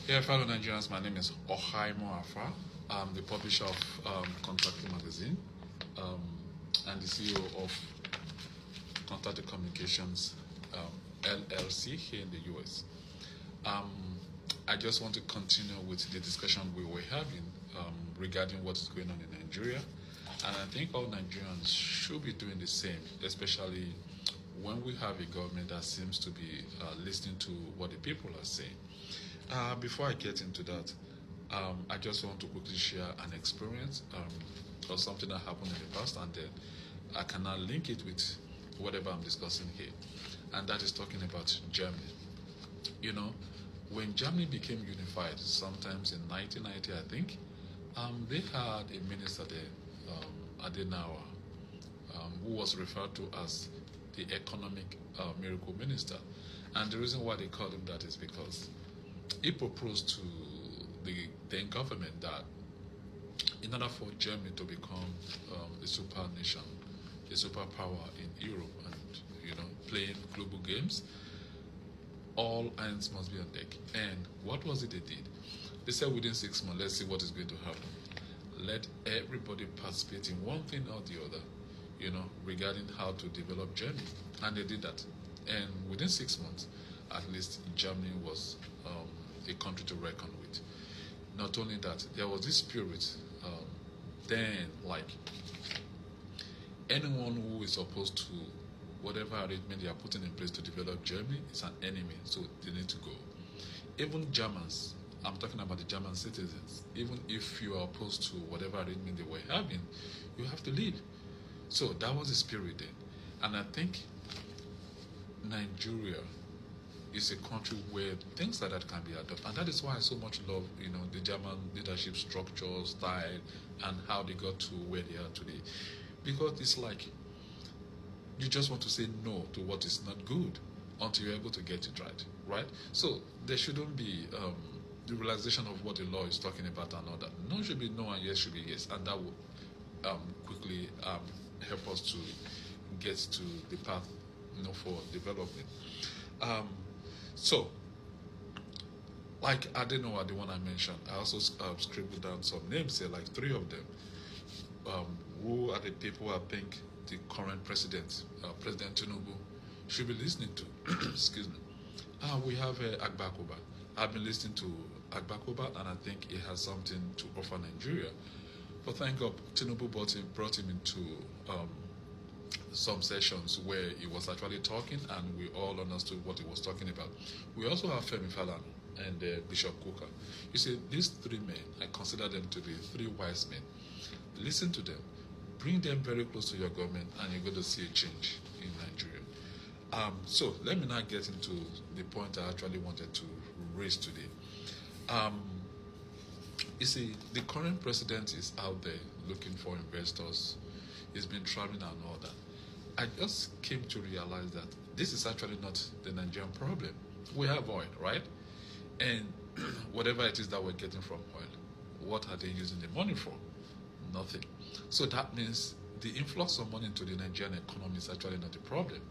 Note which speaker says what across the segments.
Speaker 1: Yeah, fellow Nigerians, my name is Ohaimo Afa. I'm the publisher of Contacting Magazine um, and the CEO of Contact Communications LLC here in the US. Um, I just want to continue with the discussion we were having regarding what is going on in Nigeria. And I think all Nigerians should be doing the same, especially when we have a government that seems to be listening to what the people are saying. Before I get into that, I just want to quickly share an experience or something that happened in the past, and then I can now link it with whatever I'm discussing here. And that is talking about Germany. You know, when Germany became unified, sometimes in 1990, I think, they had a minister there, Adenauer, who was referred to as the economic miracle minister. And the reason why they called him that is because he proposed to the then government that in order for Germany to become a super nation, a superpower in Europe, and playing global games, all hands must be on deck. And what was it they did? They said within 6 months, let's see what is going to happen. Let everybody participate in one thing or the other, regarding how to develop Germany. And they did that. And within 6 months, at least Germany was a country to reckon with. Not only that, there was this spirit then, like, anyone who is opposed to whatever arrangement they are putting in place to develop Germany is an enemy, so they need to go. Even Germans, I'm talking about the German citizens, even if you are opposed to whatever arrangement they were having, you have to leave. So that was the spirit then. And I think Nigeria is a country where things like that can be adopted. And that is why I so much love, the German leadership structure, style, and how they got to where they are today. Because it's like you just want to say no to what is not good until you're able to get it right? So there shouldn't be the realization of what the law is talking about and all that. No should be no and yes should be yes. And that will quickly help us to get to the path for development. So, like Adenoa, the one I mentioned, I also scribbled down some names here, like 3 of them. Who are the people I think the current president, President Tinubu, should be listening to? Excuse me. We have Agbakoba. I've been listening to Agbakoba, and I think he has something to offer Nigeria. But thank God, Tinubu brought him into some sessions where he was actually talking, and we all understood what he was talking about. We also have Femi Falana and Bishop Kuka. You see, these 3 men, I consider them to be 3 wise men. Listen to them, bring them very close to your government, and you're going to see a change in Nigeria. So let me now get into the point I actually wanted to raise today. You see, the current president is out there looking for investors. He's been traveling and all that. I just came to realize that this is actually not the Nigerian problem. We have oil, right? And whatever it is that we're getting from oil, what are they using the money for? Nothing. So that means the influx of money into the Nigerian economy is actually not the problem.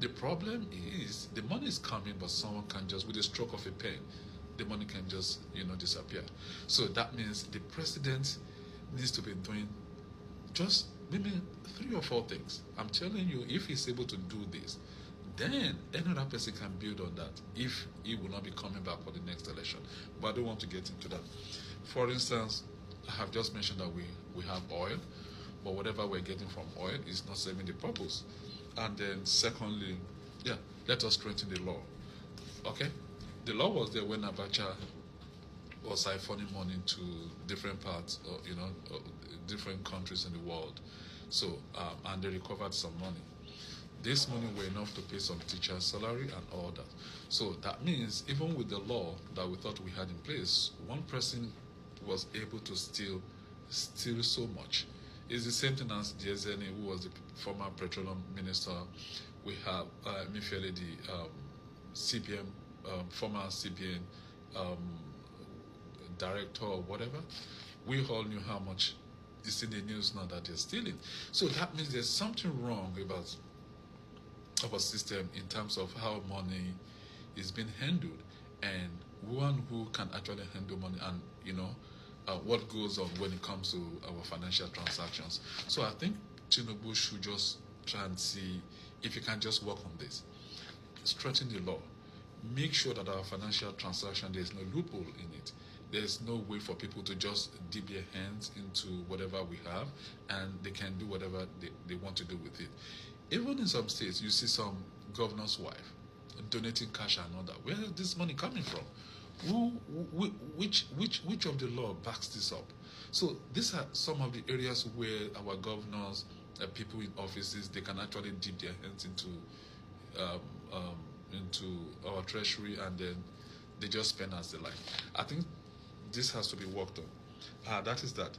Speaker 1: The problem is the money is coming, but someone can just, with a stroke of a pen, the money can just, disappear. So that means the president needs to be doing just maybe 3 or 4 things. I'm telling you, if he's able to do this, then another person can build on that if he will not be coming back for the next election. But I don't want to get into that. For instance, I have just mentioned that we have oil, but whatever we're getting from oil is not serving the purpose. And then secondly, let us strengthen the law. Okay? The law was there when Abacha was siphoning money to different parts, different countries in the world. So, and they recovered some money. This money were enough to pay some teacher's salary and all that. So that means even with the law that we thought we had in place, one person was able to steal so much. It's the same thing as Diezeni, who was the former petroleum minister. We have Mifiele, the CBN, former CBN director or whatever. We all knew how much is in the news now that they're stealing. So that means there's something wrong about our system in terms of how money is being handled. And one who can actually handle money and what goes on when it comes to our financial transactions. So I think Tinubu should just try and see if he can just work on this, strengthen the law, make sure that our financial transaction, there's no loophole in it. There's no way for people to just dip their hands into whatever we have and they can do whatever they want to do with it. Even in some states, you see some governor's wife donating cash and all that. Where is this money coming from? Which of the law backs this up? So these are some of the areas where our governors, people in offices, they can actually dip their hands um, into our treasury and then they just spend as they like. I think this has to be worked on. That is that.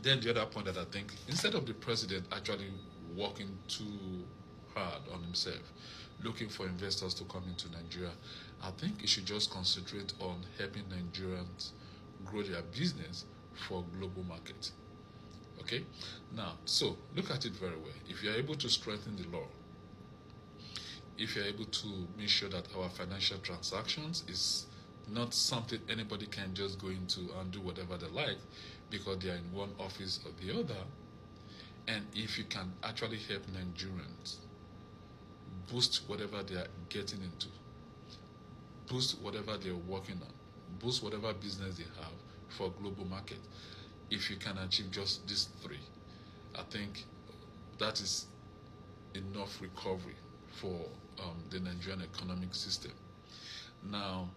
Speaker 1: Then the other point that I think, instead of the president actually working too hard on himself, looking for investors to come into Nigeria, I think he should just concentrate on helping Nigerians grow their business for global market. Okay? Now, so look at it very well. If you're able to strengthen the law, if you're able to make sure that our financial transactions is not something anybody can just go into and do whatever they like because they are in one office or the other, and if you can actually help Nigerians boost whatever they are getting into, boost whatever they're working on, boost whatever business they have for global market, if you can achieve just these three, I think that is enough recovery for the Nigerian economic system. Now,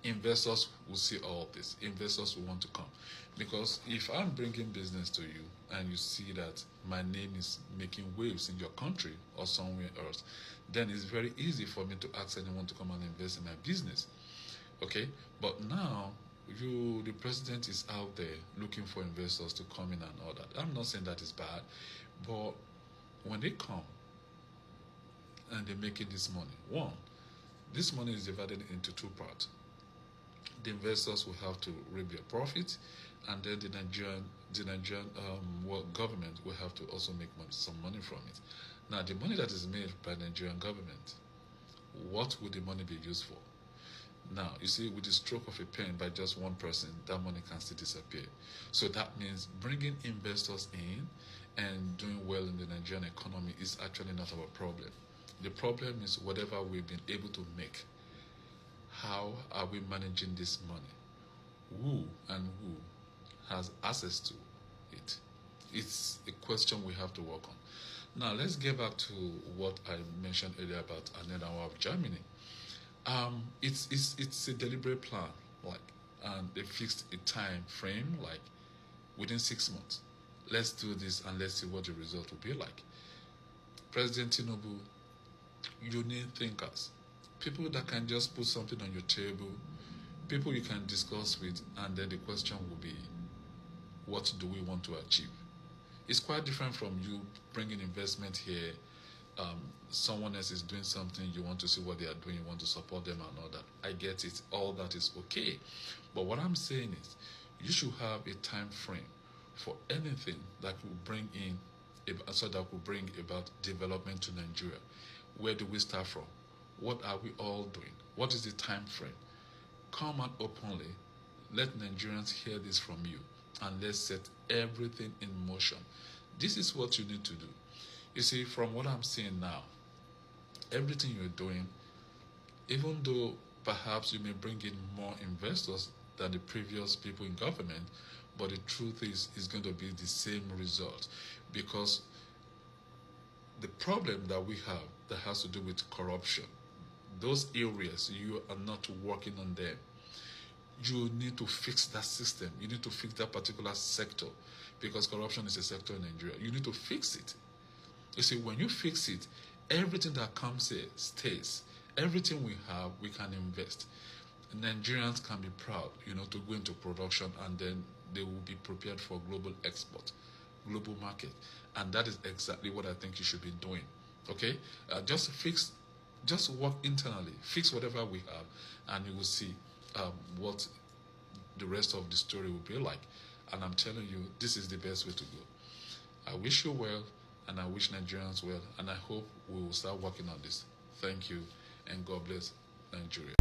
Speaker 1: investors will see all this. Investors will want to come. Because if I'm bringing business to you and you see that my name is making waves in your country or somewhere else, then it's very easy for me to ask anyone to come and invest in my business. Okay? But now, the president is out there looking for investors to come in and all that. I'm not saying that is bad, but when they come and they're making this money, one, this money is divided into two parts. The investors will have to reap their profit, and then the Nigerian government will have to also make some money from it. Now, the money that is made by the Nigerian government, what would the money be used for? Now, you see, with the stroke of a pen by just one person, that money can still disappear. So that means bringing investors in and doing well in the Nigerian economy is actually not our problem. The problem is whatever we've been able to make. How are we managing this money? Who has access to it? It's a question we have to work on. Now, let's get back to what I mentioned earlier about Adenauer of Germany. It's a deliberate plan, and they fixed a time frame, like within 6 months. Let's do this and let's see what the result will be like. President Tinubu, you need thinkers, people that can just put something on your table, people you can discuss with, and then the question will be, what do we want to achieve? It's quite different from you bringing investment here. Someone else is doing something, you want to see what they are doing, you want to support them and all that. I get it, all that is okay. But what I'm saying is, you should have a time frame for anything that will bring about development to Nigeria. Where do we start from? What are we all doing? What is the time frame? Come out openly. Let Nigerians hear this from you. And let's set everything in motion. This is what you need to do. You see, from what I'm seeing now, everything you're doing, even though perhaps you may bring in more investors than the previous people in government, but the truth is, it's going to be the same result. Because the problem that we have that has to do with corruption, those areas you are not working on them. You need to fix that system. You need to fix that particular sector, because corruption is a sector in Nigeria. You need to fix it. You see, when you fix it, everything that comes here stays. Everything we have, we can invest. Nigerians can be proud, to go into production, and then they will be prepared for global export, global market. And that is exactly what I think you should be doing. Okay? Just work internally, fix whatever we have, and you will see what the rest of the story will be like. And I'm telling you, this is the best way to go. I wish you well, and I wish Nigerians well, and I hope we will start working on this. Thank you, and God bless Nigeria.